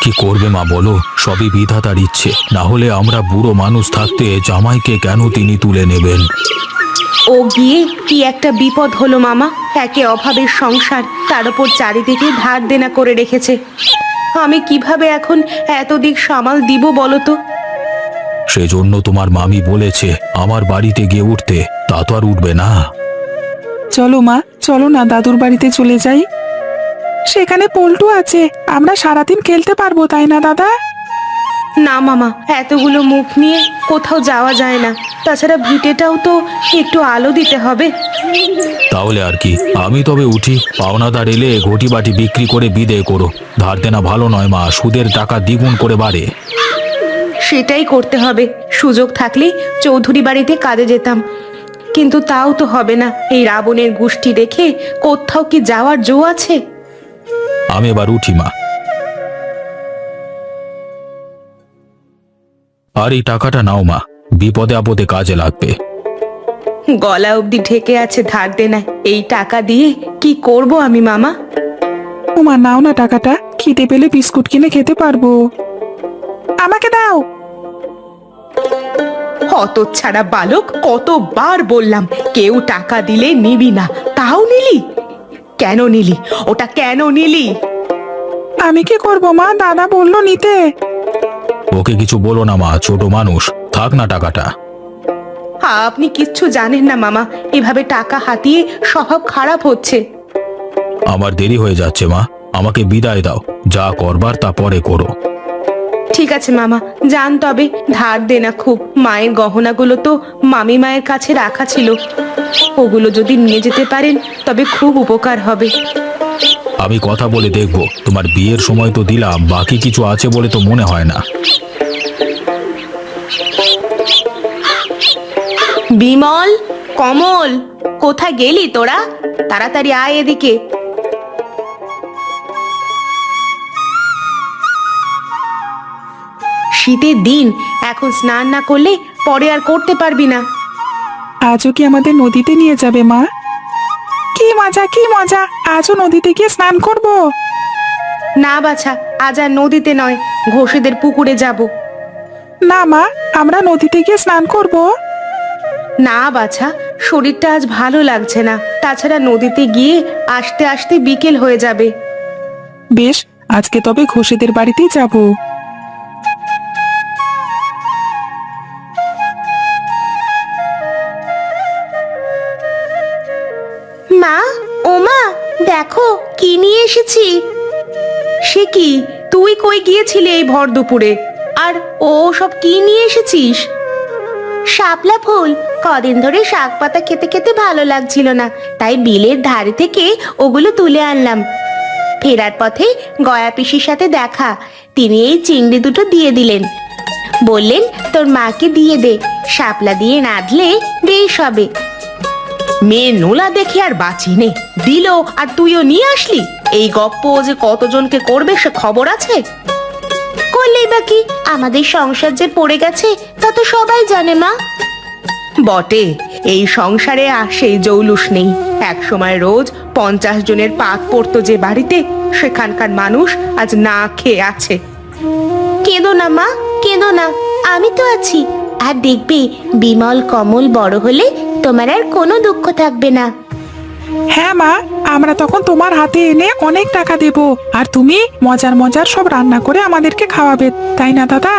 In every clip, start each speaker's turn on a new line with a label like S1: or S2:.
S1: কি করবে মা বলো, সবই বিধাতার ইচ্ছে। না হলে আমরা বুড়ো মানুষ থাকতে জামাইকে কেন তিনি তুলে নেবেন?
S2: ও গিয়ে কি একটা বিপদ হলো মামা। একে অভাবের সংসার, তার উপর চারিদিকে ধার দেনা করে রেখেছে। আমি কিভাবে এখন এত দিক সামাল দিব বলো তো?
S1: সেজন্য তোমার মামি বলেছে আমার বাড়িতে গিয়ে উঠতে। তা তো আর উঠবে না।
S3: চলো মা, চলো না দাদুর বাড়িতে চলে যাই। সেখানে পল্টু আছে, আমরা সারাদিন খেলতে পারবো, তাই না দাদা?
S2: না মামা, এতগুলো মুখ নিয়ে কোথাও যাওয়া যায় না। তাছাড়া ভিটেটাও তো একটু আলো দিতে হবে।
S1: তাহলে আর কি, আমি তবে উঠি। পাওনাদার এলে ঘটি বাটি বিক্রি করে বিদেয় করো। ধার দেনা ভালো নয় মা, সুদের টাকা দ্বিগুণ করে বাড়ে।
S2: সেটাই করতে হবে। সুযোগ থাকলে চৌধুরী বাড়িতে কাজে যেতাম, কিন্তু তাও তো হবে না। এই রাবণের গোষ্ঠী রেখে কোথাও কি যাওয়ার জো আছে?
S1: আমি এবার উঠি মা। আর এই টাকাটা নাও মা, বিপদে আপদে কাজে লাগবে।
S2: গলা অবধি ঢেকে আছে ধার দেনায়। এই টাকা দিয়ে কি করব আমি মামা?
S3: ও মা, নাও না টাকাটা, খিদে পেলে বিস্কুট কিনে খেতে পারবো। আমাকে দাও।
S2: হতচ্ছাড়া বালক, কতবার বললাম কেউ টাকা দিলে নিবি না, তাও নিলি। কেন নিলি? ওটা কেন নিলি?
S3: আমি কি করবো মা, দাদা বললো নিতে।
S1: ওকে কিছু বলো না মা, ছোট মানুষ, থাক না টাকাটা।
S2: আপনি কিচ্ছু জানেন না মামা, এভাবে টাকা হাতিয়ে স্বভাব খারাপ হচ্ছে।
S1: আমার দেরি হয়ে যাচ্ছে মা, আমাকে বিদায় দাও। যা করবার তা পরে করো।
S2: ঠিক আছে মামা, যান তবে। ধার দেনা খুব। মায়ের গহনাগুলো তো মামি মায়ের কাছে রাখা ছিল, ওগুলো যদি নিয়ে যেতে পারেন তবে খুব উপকার হবে।
S1: আমি কথা বলে দেখব। তোমার বিয়ের সময় তো দিলাম, বাকি কিছু আছে বলে তো মনে হয় না।
S2: বিমল, কমল, কোথায় গেলি তোরা? তাড়াতাড়ি আয় এদিকে। শীতের দিন, এখন স্নান না করলে পরে আর করতে পারবি না।
S3: আজও কি আমাদের নদীতে নিয়ে যাবে মা? কি মজা, কি মজা, আজও নদীতে গিয়ে স্নান করব।
S2: না বাছা, আজ আর নদীতে নয়, ঘোষেদের পুকুরে যাব।
S3: না মা, আমরা নদীতে গিয়ে স্নান করব।
S2: না বাছা, শরীরটা আজ ভালো লাগছে না। তাছাড়া নদীতে গিয়ে আসতে আসতে বিকেল হয়ে যাবে।
S3: বেশ, আজকে তবে ঘোষেদের বাড়িতেই যাব।
S2: মা, ও মা, দেখো কি নিয়ে এসেছি। সে কি, তুই কই গিয়েছিলি এই ভর দুপুরে? আর ও সব কি নিয়ে এসেছিস? শাপলা ফুল। কদিন ধরে শাক পাতা খেতে খেতে ভালো লাগছিল না, তাই বিলের ধারে থেকে ওগুলো তুলে আনলাম। ফেরার পথে গয়া পিসির সাথে দেখা, তিনি এই চিংড়ি দুটো দিয়ে দিলেন। বললেন তোর মাকে দিয়ে দে, শাপলা দিয়ে রাঁধলে বেশ হবে। মেয়ে নোলা দেখে আর বাঁচি নে, দিল আর তুইও নিয়ে আসলি। এই গপ্প যে কতজনকে করবে সে খবর আছে? করলেই বাকি, আমাদের সংসার যে পড়ে গেছে তা তো সবাই জানে মা। বটে, এই সংসারে আর সেই জৌলুস নেই। এক সময় রোজ 50 জনের পাক পড়তো যে বাড়িতে, সেখানকার মানুষ আজ না খেয়ে আছে। কেঁদো না মা, কেঁদো না, আমি তো আছি। আর দেখবে বিমল কমল বড় হলে তোমার আর কোনো দুঃখ থাকবে না।
S3: হ্যাঁ মা, আমরা তখন তোমার হাতে এনে অনেক টাকা দেব, আর তুমি মজার মজার সব রান্না করে আমাদেরকে খাওয়াবে, তাই না দাদা?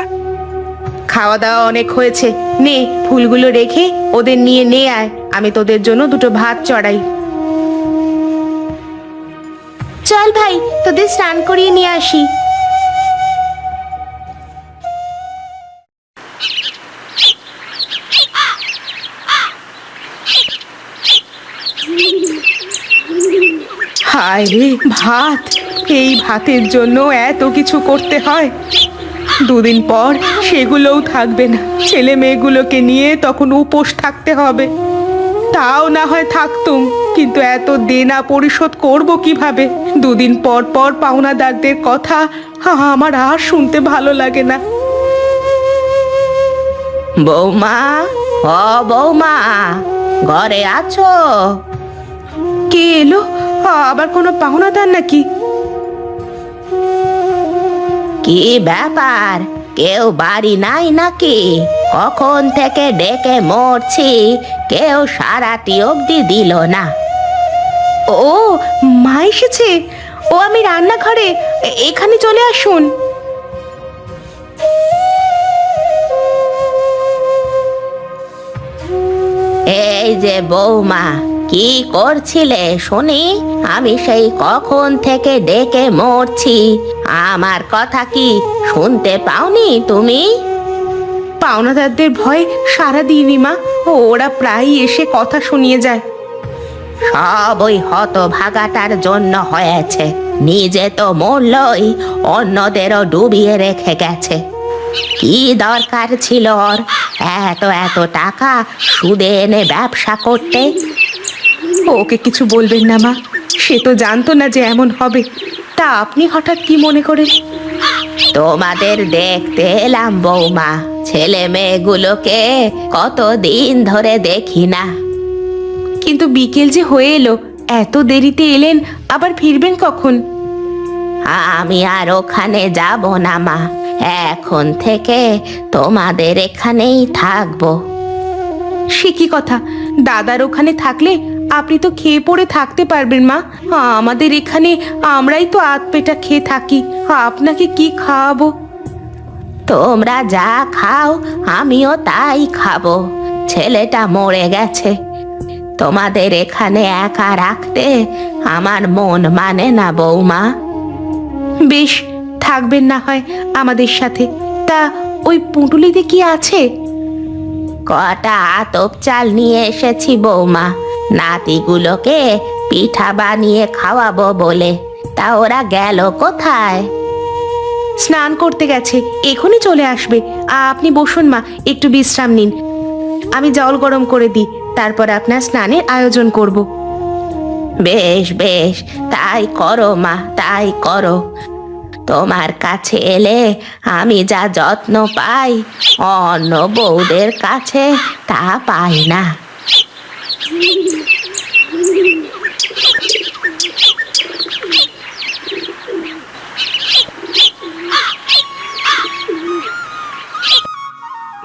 S2: খাওয়া দাওয়া অনেক হয়েছে, নে ফুলগুলো রেখে ওদের নিয়ে নে আয়, আমি তোদের জন্য দুটো ভাত চড়াই। চল ভাই, তোদের স্নান করিয়ে নিয়ে আসি। হায় রে ভাত, এই ভাতের জন্য এত কিছু করতে হয়। দুদিন পর সেগুলোও থাকবে না, ছেলে মেয়েগুলোকে নিয়ে তখন উপোস থাকতে হবে। তাও না হয় থাকতুম, কিন্তু এত দেনা পরিশোধ করব কিভাবে? দুদিন পর পর পাওনাদারদের কথা আমার আর শুনতে ভালো লাগে না। বৌমা, ও বৌমা, ঘরে আছো? কে এলো? আবার কোনো পাওনাদার নাকি? কি ব্যাপার, কেউ বাড়ি নাই নাকি? কখন থেকে ডেকে মরছি, কেউ সারাটি অবধি দিল না। ও, মা এসেছে। ও, আমি রান্নাঘরে, এখানে চলে আসুন। এই যে বৌমা, কি করছিলে শুনি? আমি সেই কখন থেকে ডেকে মরছি, আমার কথা কি শুনতে পাওনি তুমি? পাওনাদারদের ভয় সারা দিনই মা, ওরা প্রায়ই এসে কথা শুনিয়ে যায়। সব ওই হতভাগাটার জন্য হয়েছে, নিজে তো মরলই, অন্যদেরও ডুবিয়ে রেখে গেছে। কি দরকার ছিল ওর এত এত টাকা সুদে এনে ব্যবসা করতে? ওকে কিছু বলবেন না মা, সে তো জানতো না যে এমন হবে। তা আপনি হঠাৎ কি মনে করে? তোমাদের দেখতে এলাম বৌমা, ছেলে মেয়েগুলোকে কতদিন ধরে দেখি না। কিন্তু বিকেল যে হয়ে এলো, এত দেরিতে এলেন, আবার ফিরবেন কখন? আমি আর ওখানে যাব না মা, এখন থেকে তোমাদের এখানেই থাকবো। সে কি কথা, দাদার ওখানে থাকলে আপনি তো খেয়ে পড়ে থাকতে পারবেন মা। আমাদের এখানে আমরাই তো আধ পেটা খেয়ে থাকি, আপনাকে কি খাওয়াবো? তোমরা যা খাও আমিও তাই খাবো। ছেলেটা মরে গেছে, তোমাদের এখানে একা রাখতে আমার মন মানে না বৌমা। বেশ, থাকবেন না হয় আমাদের সাথে। তা ওই পুঁটুলিতে কি আছে? কটা আতপ চাল নিয়ে এসেছি বৌমা, নাতিগুলোকে পিঠা বানিয়ে খাওয়াবো বলে। তা ওরা গেল কোথায়? স্নান করতে গেছে, এখনই চলে আসবে। আপনি বসুন মা, একটু বিশ্রাম নিন। আমি জল গরম করে দিই, তারপর আপনার স্নানের আয়োজন করব। বেশ বেশ, তাই করো মা, তাই করো। তোমার কাছে এলে আমি যা যত্ন পাই, অন্য বউদের কাছে তা পাই না।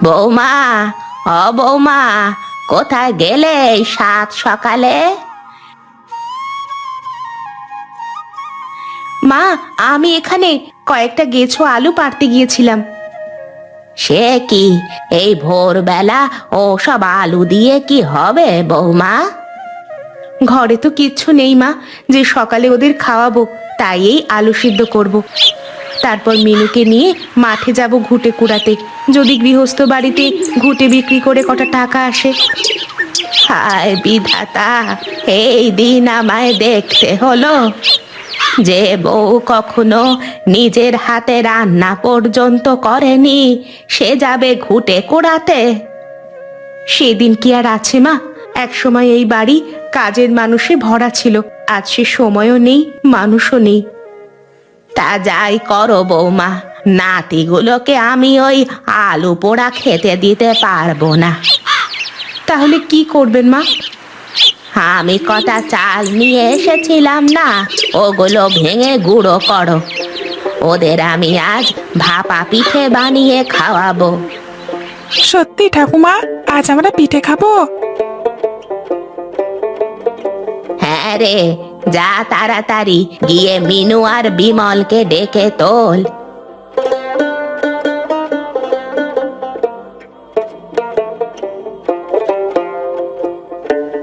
S2: বৌমা, ও বৌমা, কোথায় গেলে এই সাত সকালে? মা, আমি এখানে কয়েকটা গেছো আলু পাড়তে গিয়েছিলাম। সে কি, এই ভোরবেলা ও সব আলু দিয়ে কি হবে বৌমা? ঘরে তো কিচ্ছু নেই মা, যে সকালে ওদের খাওয়াবো, তাই এই আলু সিদ্ধ করব। তারপর মিনুকে নিয়ে মাঠে যাব ঘুটে কুড়াতে, যদি গৃহস্থ বাড়িতে ঘুটে বিক্রি করে কটা টাকা আসে। হায় বিধাতা, এই দিন আমায় দেখতে হলো। যে বউ কখনো নিজের হাতে রান্না পর্যন্ত করেনি, সে যাবে ঘুটে কুড়াতে। সেদিন কি আর আছে মা? এক সময় এই বাড়ি কাজের মানুষে ভরা ছিল, আজ সে সময়ও নেই, মানুষও নেই। তা যাই করো বৌমা, নাতিগুলোকে আমি ওই আলু পোড়া খেতে দিতে পারবো না। তাহলে কি করবেন মা? আমি কটা চাল নিয়ে এসেছিলাম না, ওগুলো ভেঙে গুঁড়ো করো। ওদের আমি আজ ভাপা পিঠে বানিয়ে খাওয়াবো।
S3: সত্যি ঠাকুমা, আজ আমরা পিঠে খাবো?
S2: হ্যাঁ রে, যা তাড়াতাড়ি গিয়ে মিনু আর বিমলকে ডেকে তোল।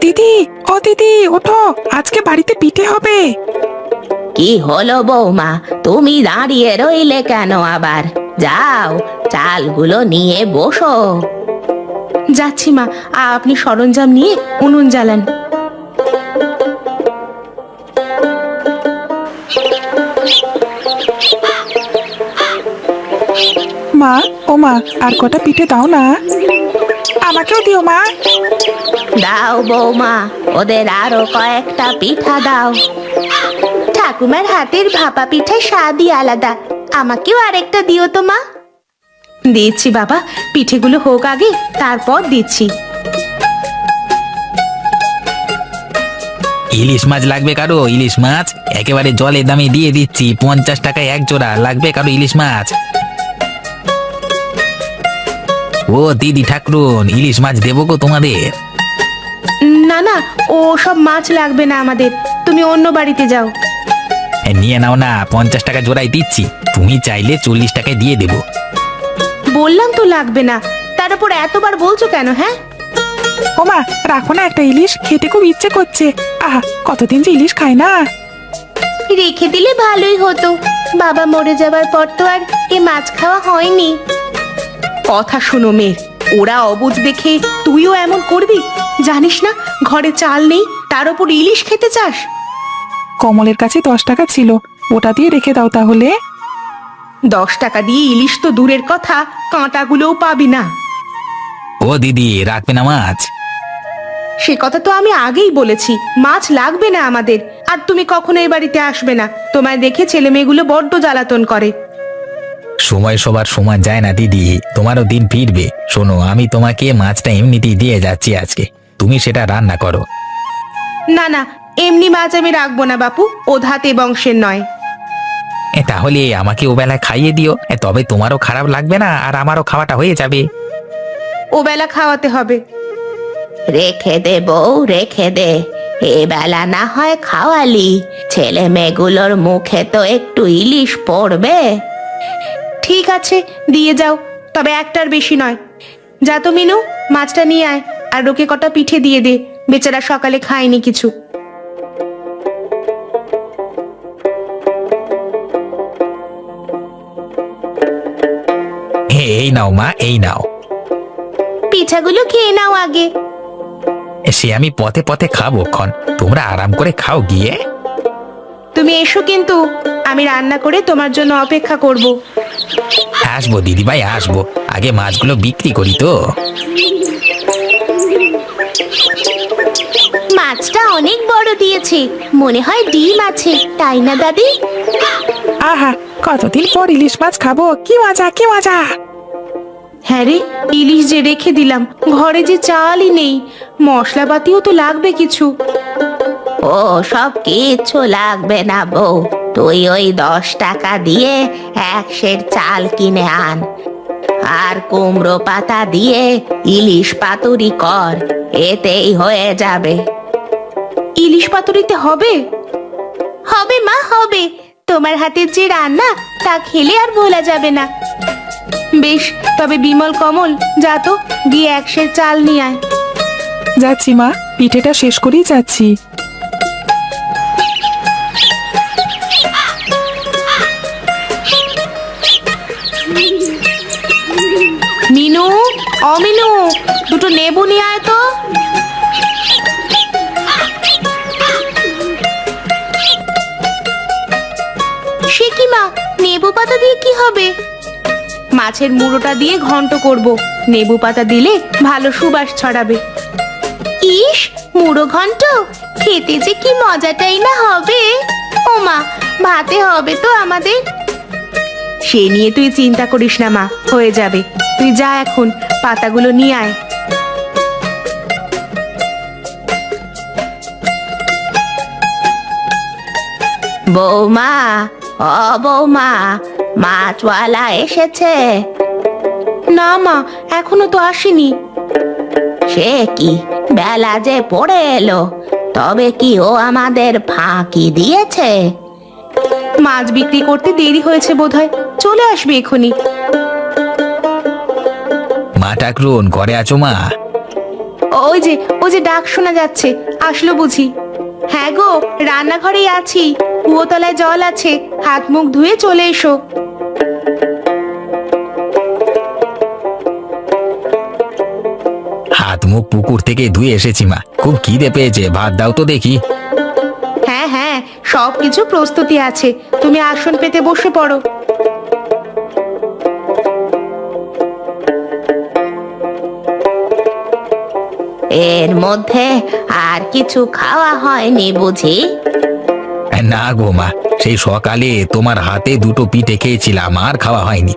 S3: দিদি, ও দিদি, ওঠো, আজকে বাড়িতে পিঠে হবে।
S2: কি হলো বৌমা, তুমি দাঁড়িয়ে রইলে কেন আবার? যাও, চালগুলো নিয়ে বসো। যাচ্ছি মা, আপনি সরঞ্জাম নিয়ে উনুন জ্বালান।
S3: মা, ও মা, আর কটা পিঠে দাও না, আমাকেও দিও মা।
S2: দাও বৌমা, ওদের আরো কয়েকটা পিঠা দাও। ঠাকুমার হাতের ভাপা পিঠার স্বাদই আলাদা, আমাকেও আরেকটা দিও তো মা। দিচ্ছি বাবা, পিঠেগুলো হোক আগে, তারপর দিচ্ছি।
S4: ইলিশ মাছ লাগবে কারো? ইলিশ মাছ একেবারে জলে দামে দিয়ে দিচ্ছি, 50 টাকায় এক জোড়া। লাগবে কারো ইলিশ মাছ? ও দিদি ঠাকুরন, ইলিশ মাছ দেবো গো তোমাদের।
S2: না না, ও সব মাছ লাগবে না আমাদের, তুমি অন্য বাড়িতে যাও।
S4: নিয়ে নাও না, 50 টাকা জোড়াই দিচ্ছি। তুমি চাইলে 40 টাকায় দিয়ে দেবো।
S2: বললাম তো লাগবে না, তার উপর এতবার বলছো কেন? হ্যাঁ,
S3: ওমা, রাখো না একটা ইলিশ, খেতে খুব ইচ্ছে করছে। আহা, কতদিন যে ইলিশ খাই না।
S2: রেখে দিলে ভালোই হতো, বাবা মরে যাবার পর তো আর এ মাছ খাওয়া হয়নি। কথা শুনো মেয়ের, ওরা অবুঝ দেখে তুইও এমন করবি? জানিস না ঘরে চাল নেই, তার উপর ইলিশ খেতে চাস?
S3: কমলের কাছে 10 টাকা ছিল, ওটা দিয়ে রেখে দাও তাহলে।
S2: 10 টাকা দিয়ে ইলিশ তো দূরের কথা, কাঁটাগুলোও পাবি না।
S4: ও দিদি, রাখবে না মাছ?
S2: সে কথা তো আমি আগেই বলেছি, মাছ লাগবে না আমাদের। আর তুমি কখনো এই বাড়িতে আসবে না, তোমায় দেখে ছেলে মেয়েগুলো বড্ড জ্বালাতন করে।
S4: সময় সবার সমান যায় না দিদি, তোমারও দিন ফিরবে। শোনো, আমি তোমাকে মাছটা এমনিতেই দিয়ে যাচ্ছি আজকে, তুমি সেটা রান্না করো।
S2: না না, এমনি মাছ আমি রাখবো না বাপু, ও ধাতে বংশের নয়।
S4: তাহলে আমাকে ও বেলায় খাইয়ে দিও, তবে তোমারও খারাপ লাগবে না আর আমারও খাওয়াটা হয়ে যাবে।
S2: ও বেলা খাওয়াতে হবে। রেখে দে বউ, রেখে দে, এ বেলা না হয় খাওয়ালি, ছেলে মেয়েগুলোর মুখে তো একটু ইলিশ পড়বে। ঠিক আছে, দিয়ে যাও, তবে একটার বেশি নয়। যা তো মিনু, মাছটা নিয়ে আয়, আর ওকে কটা পিঠে দিয়ে দে, বেচারা সকালে খায়নি কিছু।
S4: এই নাও মা, এই নাও।
S2: পিঠাগুলো খেয়ে নাও আগে।
S4: সে আমি পথে পথে খাবো ক্ষণ, তোমরা আরাম করে খাও গিয়ে।
S2: তুমি এসো কিন্তু, আমি রান্না করে তোমার জন্য অপেক্ষা করব।
S4: আসবো দিদিভাই, আসবো, আগে মাছগুলো বিক্রি করি তো।
S2: মাছটা অনেক বড় দিয়েছে, মনে হয় ডিম আছে, তাই না দাদি?
S3: আহা, কতদিন পর ইলিশ মাছ খাবো, কি মজা কি মজা।
S2: হ্যাঁ রে, ইলিশ যে রেখে দিলাম, ঘরে যে চালই নেই, মশলাপাতিও তো লাগবে কিছু। ও সব কিছু লাগবে না বউ, তুই ওই 10 টাকা দিয়ে 1 সের চাল কিনে আন, আর কুমড়ো পাতা দিয়ে ইলিশ পাতুরি কর, এতেই হয়ে যাবে। ইলিশ পাতুরিতে হবে? হবে মা, হবে। তোমার হাতের যে রান্না, তা খেলে আর ভোলা যাবে না। বেশ, তবে বিমল কমল, যা তো গিয়ে 1 সের চাল নিয়ে আয়।
S3: যাচ্ছি মা, পিঠেটা শেষ করেই যাচ্ছি।
S2: মিনু, অমিনু, দুটো নেবু নিয়ে আয় তো। সে কি মা, নেবু পাতা দিয়ে কি হবে? মাছের মুড়োটা দিয়ে ঘন্ট করব, নেবু পাতা দিলে ভালো সুবাস ছড়াবে। ইস, মুড়ো ঘন্ট খেতে যে কি মজাটাই না হবে। ও মা, ভাতে হবে তো আমাদের। সে নিয়ে তুই চিন্তা করিস না মা, হয়ে যাবে। তুই যা এখন, পাতাগুলো নিয়ে আয়। বৌমা, ও বৌমা, মাছওয়ালা এসেছে? না মা, এখনো তো আসেনি। সে কি, বেলা যে পড়ে এলো, তবে কি ও আমাদের ফাঁকি দিয়েছে? মাছ বিক্রি করতে দেরি হয়েছে বোধহয়, চলে আসবে এখনই।
S4: মা ঠাকুরন, ঘরে আছো মা?
S2: ওই যে ডাক শোনা যাচ্ছে, আসলো বুঝি? হ্যাঁ গো, রান্নাঘরেই আছি, কুয়োতলায় জল আছে, হাত মুখ ধুয়ে চলে এসো।
S4: হাত মুখ পুকুর থেকে ধুয়ে এসেছি মা, খুব খিদে পেয়েছে, ভাত দাও তো দেখি।
S2: হ্যাঁ হ্যাঁ, সবকিছু প্রস্তুতি আছে, তুমি আসন পেতে বসে পড়ো। এর মধ্যে আর কিছু খাওয়া হয়নি বুঝি?
S4: না গো মা, সেই সকালে তোমার হাতে দুটো পিঠে খেয়েছিলাম, আর খাওয়া হয়নি।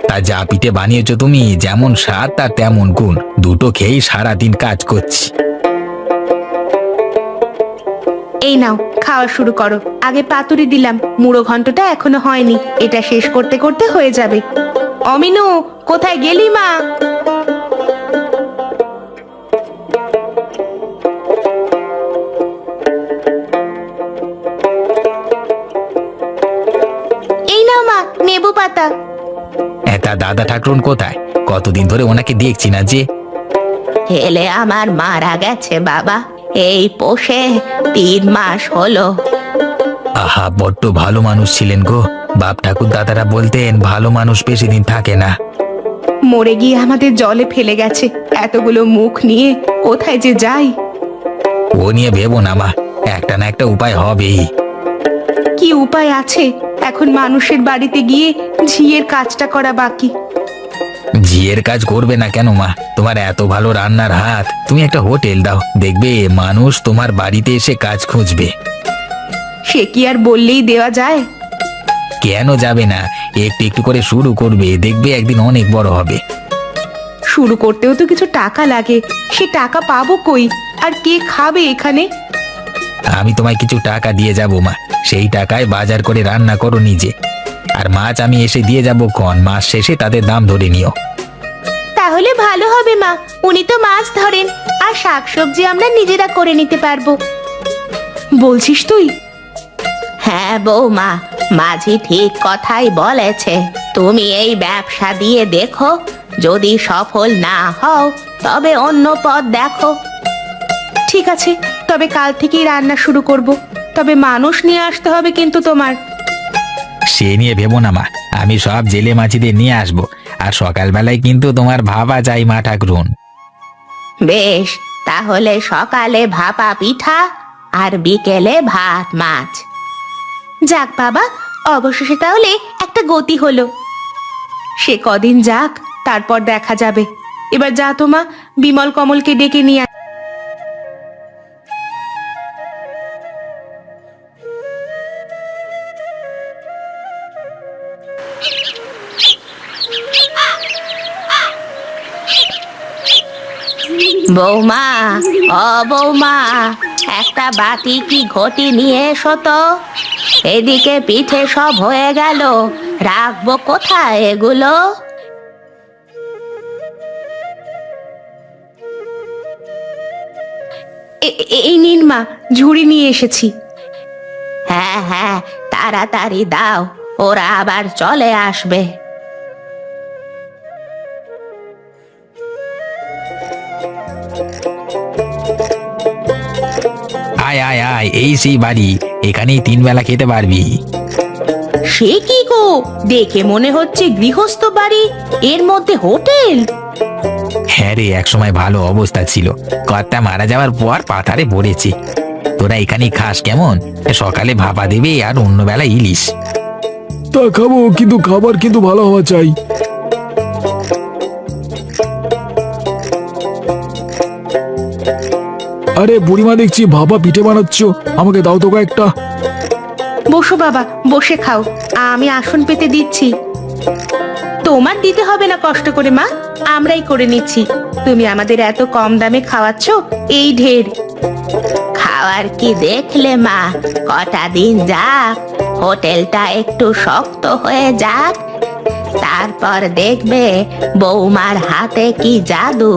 S4: তা যা পিঠে বানিয়েছো তুমি, যেমন স্বাদ তার তেমন গুণ, দুটো খেয়েই সারাদিন কাজ করছি।
S2: এই নাও খাওয়া শুরু করো। আগে পাতুরি দিলাম, মুড়ো ঘন্টটা এখনো হয়নি, এটা শেষ করতে করতে হয়ে যাবে। অমিনু, কোথায় গেলি মা? এই নাও মা নেবু পাতা।
S4: তা দাদা ঠাকুরন কোথায়? কতদিন ধরে ওনাকে দেখছি না যে।
S2: ছেলে আমার মারা গেছে বাবা, এই পোষে 3 মাস হলো।
S4: আহা, বড্ড ভালো মানুষ ছিলেন গো। বাপ ঠাকুর দাদারা বলতেন ভালো মানুষ বেশি দিন থাকে না।
S2: মরে গিয়ে আমাদের জলে ফেলে গেছে, এতগুলো মুখ নিয়ে কোথায় যে যাই।
S4: ও নিয়ে ভেবো না মা, একটা না একটা উপায় হবেই।
S2: কি উপায় আছে? এখন মানুষের বাড়িতে গিয়ে ঝিয়ের কাজটা করা বাকি।
S4: ঝিয়ের কাজ করবে না কেন মা? তোমার এত ভালো রান্নার হাত, তুমি একটা হোটেল দাও, দেখবে মানুষ তোমার বাড়িতে এসে কাজ খুঁজবে।
S2: সে কি আর বললেই দেওয়া যায়?
S4: কেন যাবে না? একটু একটু করে শুরু করবে, দেখবে একদিন অনেক বড় হবে।
S2: শুরু করতেও তো কিছু টাকা লাগে, সে টাকা পাবো কই? আর কে খাবে এখানে?
S4: আমি তোমায় কিছু টাকা দিয়ে যাব মা, সেই টাকায় বাজার করে রান্না করো নিজে। আর মাছ আমি এসে দিয়ে যাব, কোন মাস শেষে তাদের দাম ধরে নিও।
S2: তাহলে ভালো হবে মা, উনি তো মাছ ধরেন, আর শাকসবজি আমরা নিজেরা করে নিতে পারবো। বলছিস তুই? হ্যাঁ বৌমা, মাঝি ঠিক কথাই বলেছে। তুমি এই ব্যবসা দিয়ে দেখো, যদি সফল না হও তবে অন্য পথ দেখো। ঠিক আছে, তবে কাল থেকেই রান্না শুরু করব। তবে মানুষ নিয়ে আসতে হবে কিন্তু তোমার।
S4: সে নিয়ে ভেবো না মা, আমি সব জেলে মাছিদের নিয়ে আসবো। আর সকালবেলায় কিন্তু তোমার ভাবা চাই মা ঠাকুরন।
S2: বেশ, তাহলে সকালে ভাপা পিঠা আর বিকেলে ভাত মাছ। যাক বাবা, অবশেষে তাহলে একটা গতি হলো। সে কদিন যাক, তারপর দেখা যাবে। এবার যা তো মা, বিমল কমলকে ডেকে নিয়ে আয়। বৌমা, ও বৌমা, একটা বাটি কি ঘটি নিয়ে এসো তো। এদিকে পিঠে সব হয়ে গেল, রাখবো কোথায় এগুলো? এই নিন মা, ঝুড়ি নিয়ে এসেছি। হ্যাঁ হ্যাঁ, তাড়াতাড়ি দাও, ওরা আবার চলে আসবে।
S4: আয় আয় আয়, এই সেই বাড়ি, এখানেই 3 বেলা খেতে পারবি।
S2: সে কি গো, দেখে মনে হচ্ছে গৃহস্থ বাড়ি, এর মধ্যে হোটেল।
S4: হ্যাঁ রে, একসময় ভালো অবস্থা ছিল, কর্তা মারা যাওয়ার পর পাথারে পড়েছে। তোরা এখানেই খাস কেমন? সকালে ভাপা দেবে আর অন্য বেলা ইলিশ।
S1: তা খাবো, কিন্তু খাবার কিন্তু ভালো হওয়া চাই। আরে বুড়িমা, দেখছি ভাপা পিঠে বানাচ্ছ, আমাকে দাও তো কয়েকটা।
S2: বসো বাবা, বসে খাও, আমি আসন পেতে দিচ্ছি। তোমার দিতে হবে না কষ্ট করে মা, আমরাই করে নিচ্ছি। তুমি আমাদের এত কম দামে খাওয়াচ্ছ, এই ঢের। খাওয়ার কি দেখলে মা, কটা দিন যাক, হোটেলটা একটু শক্ত হয়ে যাক, তারপর দেখবে বৌমার হাতে কি জাদু।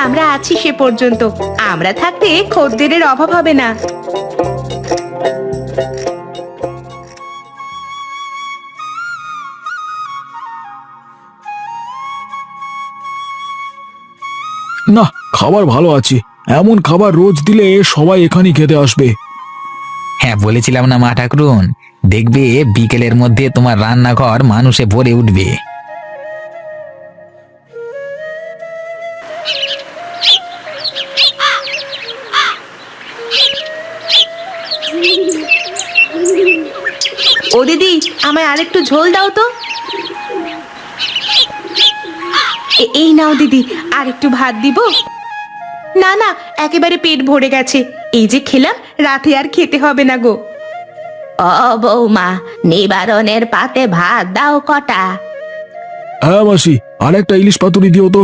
S2: আমরা আছি সে পর্যন্ত, আমরা থাকতে খদ্দেরের অভাব হবে না।
S1: না, খাবার ভালো আছে, এমন খাবার রোজ দিলে সবাই এখানেই খেতে আসবে।
S4: হ্যাঁ বলেছিলাম না মা ঠাকুরন, দেখবে বিকেলের মধ্যে তোমার রান্নাঘর মানুষে ভরে উঠবে।
S2: ও দিদি, আমায় আরেকটু ঝোল দাও তো। এই নাও দিদি, আর একটু ভাত দিব? না না, একেবারে পেট ভরে গেছে, এই যে খেলাম, রাতে আর খেতে হবে না গো। ও বৌমা, নিবারণের পাতে ভাত দাও কটা।
S1: হ্যাঁ মাসি, আর একটা ইলিশ পাতুরি দিও তো।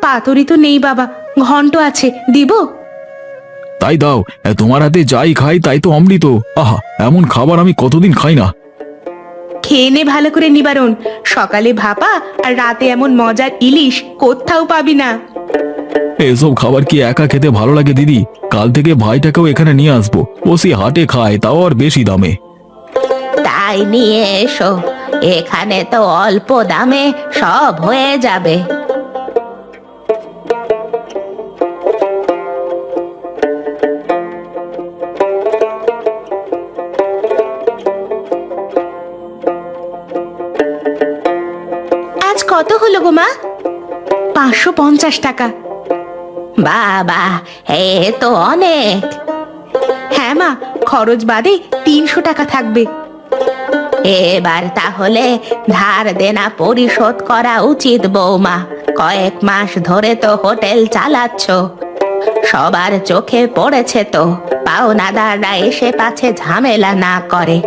S2: পাতুরি তো নেই বাবা, ঘন্ট আছে, দিব?
S1: তাই দাও, তোমার হাতে যাই খাই তাই তো অমৃত। আহা, এমন খাবার আমি কতদিন খাই না।
S2: খেয়ে নে ভালো করে নিবারণ, সকালে ভাপা আর রাতে এমন মজার ইলিশ কোথাও পাবি না।
S1: এসব খাবার কি একা খেতে ভালো লাগে দিদি? কাল থেকে ভাইটাকেও এখানে নিয়ে আসবো, ও সে হাটে খায়, তাও আর বেশি দামে।
S2: তাই নিয়ে এসো, এখানে তো অল্প দামে সব হয়ে যাবে। আজ কত হলো গো মা? 550 টাকা। বাবা, এ তো অনেক। হ্যাঁ মা, খরচ বাদে 300 টাকা থাকবে। এবার তাহলে ধার দেনা পরিশোধ করা উচিত বৌমা। কয়েক মাস ধরে তো হোটেল চালাচ্ছ, সবার চোখে পড়েছে তো। পাওনাদাররা এসে পাছে ঝামেলা না করে।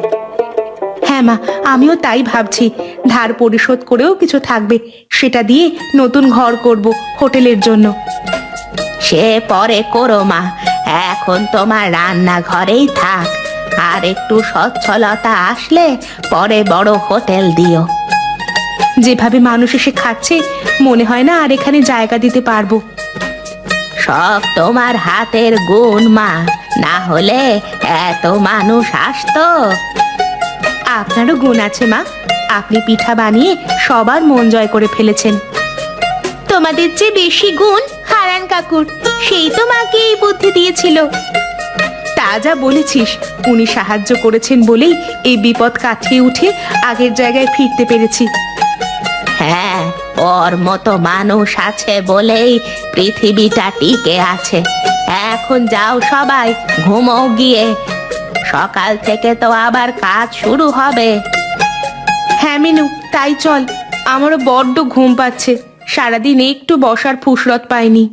S2: হ্যাঁ মা, আমিও তাই ভাবছি, ধার পরিশোধ করেও কিছু থাকবে, সেটা দিয়ে নতুন ঘর করব হোটেলের জন্য। সে পরে করো মা, এখন তোমার রান্নাঘরেই থাক। আর একটু সচ্ছলতা আসলে পরে বড় হোটেল দিও। যেভাবে মানুষ এসে খাচ্ছে, মনে হয় না আর এখানে জায়গা দিতে পারবো। সব তোমার হাতের গুণ মা, না হলে এত মানুষ আসতো। আপনারও গুণ আছে মা, আপনি পিঠা বানিয়ে সবার মন জয় করে ফেলেছেন। তোমাদের চেয়ে বেশি গুণ হারান কাকুর, সেই তো মাকে এই বুদ্ধি দিয়েছিল। তা যা বলেছিস, উনি সাহায্য করেছেন বলেই এই বিপদ কাটিয়ে উঠে আগের জায়গায় ফিরতে পেরেছি। হ্যাঁ, ওর মতো মানুষ আছে বলেই পৃথিবীটা টিকে আছে। এখন যাও সবাই, ঘুমোও গিয়ে, সকাল থেকে তো আবার কাজ শুরু হবে। হ্যাঁ মিনু, তাই চল, আমারও বড্ড ঘুম পাচ্ছে, সারাদিন একটু বসার ফুসরত পাইনি।